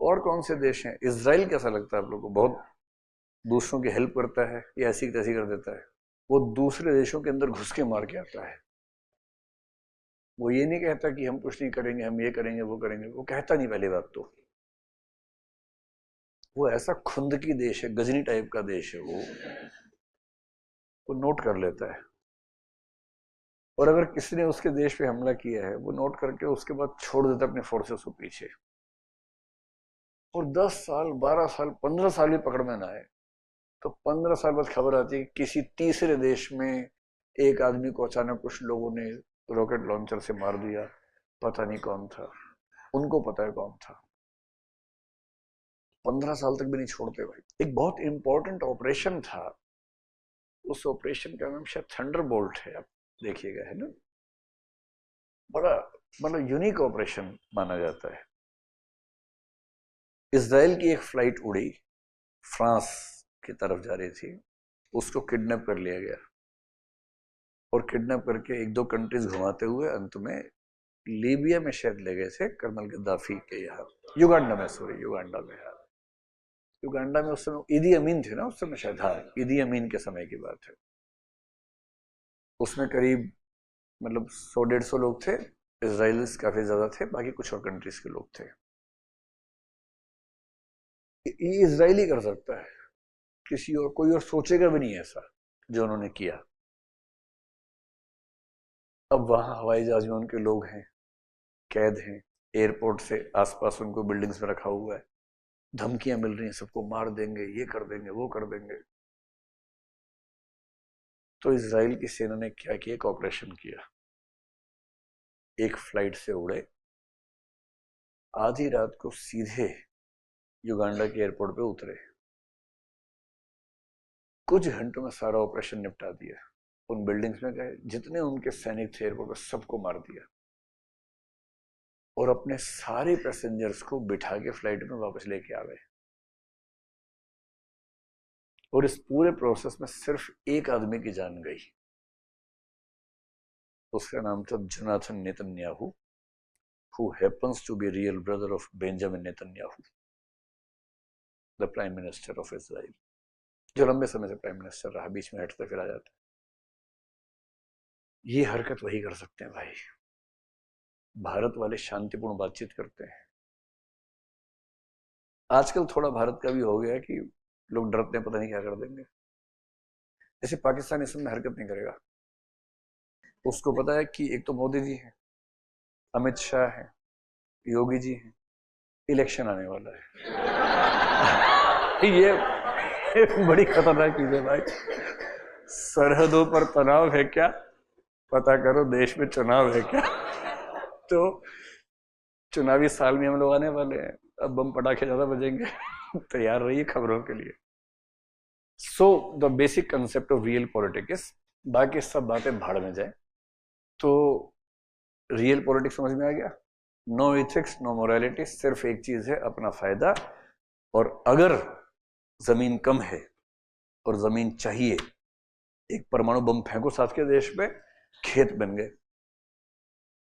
और कौन से देश हैं? इजराइल कैसा लगता है आप लोग को? बहुत दूसरों की हेल्प करता है या ऐसी तैसी कर देता है? वो दूसरे देशों के अंदर घुस के मार के आता है। वो ये नहीं कहता कि हम कुछ नहीं करेंगे, हम ये करेंगे वो करेंगे, वो कहता नहीं पहली बात तो। वो ऐसा खुंदकी देश है, गजनी टाइप का देश है वो नोट कर लेता है। और अगर किसी ने उसके देश पे हमला किया है, वो नोट करके उसके बाद छोड़ देता है अपने फोर्सेस को पीछे। और 10 साल 12 साल 15 साल भी पकड़ में ना आए तो 15 साल बाद खबर आती है कि किसी तीसरे देश में एक आदमी को अचानक कुछ लोगों ने रॉकेट लॉन्चर से मार दिया। पता नहीं कौन था, उनको पता है कौन था। 15 साल तक भी नहीं छोड़ते भाई। एक बहुत इंपॉर्टेंट ऑपरेशन था, उस ऑपरेशन का नाम शायद थंडरबोल्ट है, आप देखिएगा, है ना। बड़ा मतलब यूनिक ऑपरेशन माना जाता है। इजराइल की एक फ्लाइट उड़ी, फ्रांस की तरफ जा रही थी, उसको किडनैप कर लिया गया और किडनैप करके एक दो कंट्रीज घुमाते हुए अंत में लीबिया में शायद ले गए थे, कर्नल गद्दाफी के यहाँ, युगांडा में, सॉरी युगांडा में। हाँ, युगांडा में उस समय ईदी अमीन थे ना उस समय शायद, हाँ ईदी अमीन के समय की बात है। उसमें करीब मतलब 100-150 लोग थे, इसराइल्स काफी ज्यादा थे, बाकी कुछ और कंट्रीज के लोग थे। ये इसराइली कर सकता है, किसी और कोई और सोचेगा भी नहीं ऐसा जो उन्होंने किया। अब वहां हवाई जहाज में उनके लोग हैं, कैद हैं, एयरपोर्ट से आसपास उनको बिल्डिंग्स में रखा हुआ है, धमकियां मिल रही हैं, सबको मार देंगे, ये कर देंगे वो कर देंगे। तो इसराइल की सेना ने क्या किया, एक ऑपरेशन किया। एक फ्लाइट से उड़े, आधी रात को सीधे युगांडा के एयरपोर्ट पे उतरे, कुछ घंटों में सारा ऑपरेशन निपटा दिया। उन बिल्डिंग्स में गए, जितने उनके सैनिक थे एयरपोर्ट पर सबको मार दिया और अपने सारे पैसेंजर्स को बिठा के फ्लाइट में वापस लेके आ गए। और इस पूरे प्रोसेस में सिर्फ एक आदमी की जान गई, उसका नाम था Jonathan Netanyahu, who happens to be real brother of Benjamin Netanyahu, the prime minister of Israel, जो लंबे समय से प्राइम मिनिस्टर रहा, बीच में हटता फिर आ जाता। ये हरकत वही कर सकते हैं भाई। भारत वाले शांतिपूर्ण बातचीत करते हैं। आजकल थोड़ा भारत का भी हो गया कि लोग डरते हैं, पता नहीं क्या कर देंगे। जैसे पाकिस्तान इस समय हरकत नहीं करेगा, उसको पता है कि एक तो मोदी जी हैं, अमित शाह हैं, योगी जी हैं, इलेक्शन आने वाला है। ये बड़ी खतरनाक चीज है भाई। सरहदों पर तनाव है क्या, पता करो देश में चुनाव है क्या। तो चुनावी साल में हम लोग आने वाले हैं, अब बम पटाखे ज्यादा बजेंगे। तैयार रहिए खबरों के लिए। So the basic concept of real politics, बाकी सब बातें भाड़ में जाए। तो रियल पॉलिटिक्स समझ में आ गया, नो इथिक्स नो मोरालिटी, सिर्फ एक चीज है, अपना फायदा। और अगर जमीन कम है और जमीन चाहिए, एक परमाणु बम फेंको साथ के देश पे, खेत बन गए,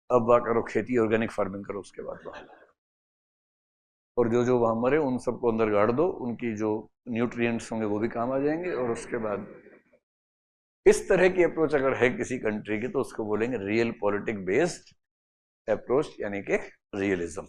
अब वहां करो खेती, ऑर्गेनिक फार्मिंग करो उसके बाद वहां। और जो जो वहां मरे उन सबको अंदर गाड़ दो, उनकी जो न्यूट्रिएंट्स होंगे वो भी काम आ जाएंगे। और उसके बाद इस तरह की अप्रोच अगर है किसी कंट्री की, तो उसको बोलेंगे रियल पॉलिटिक बेस्ड अप्रोच, यानी कि रियलिज्म।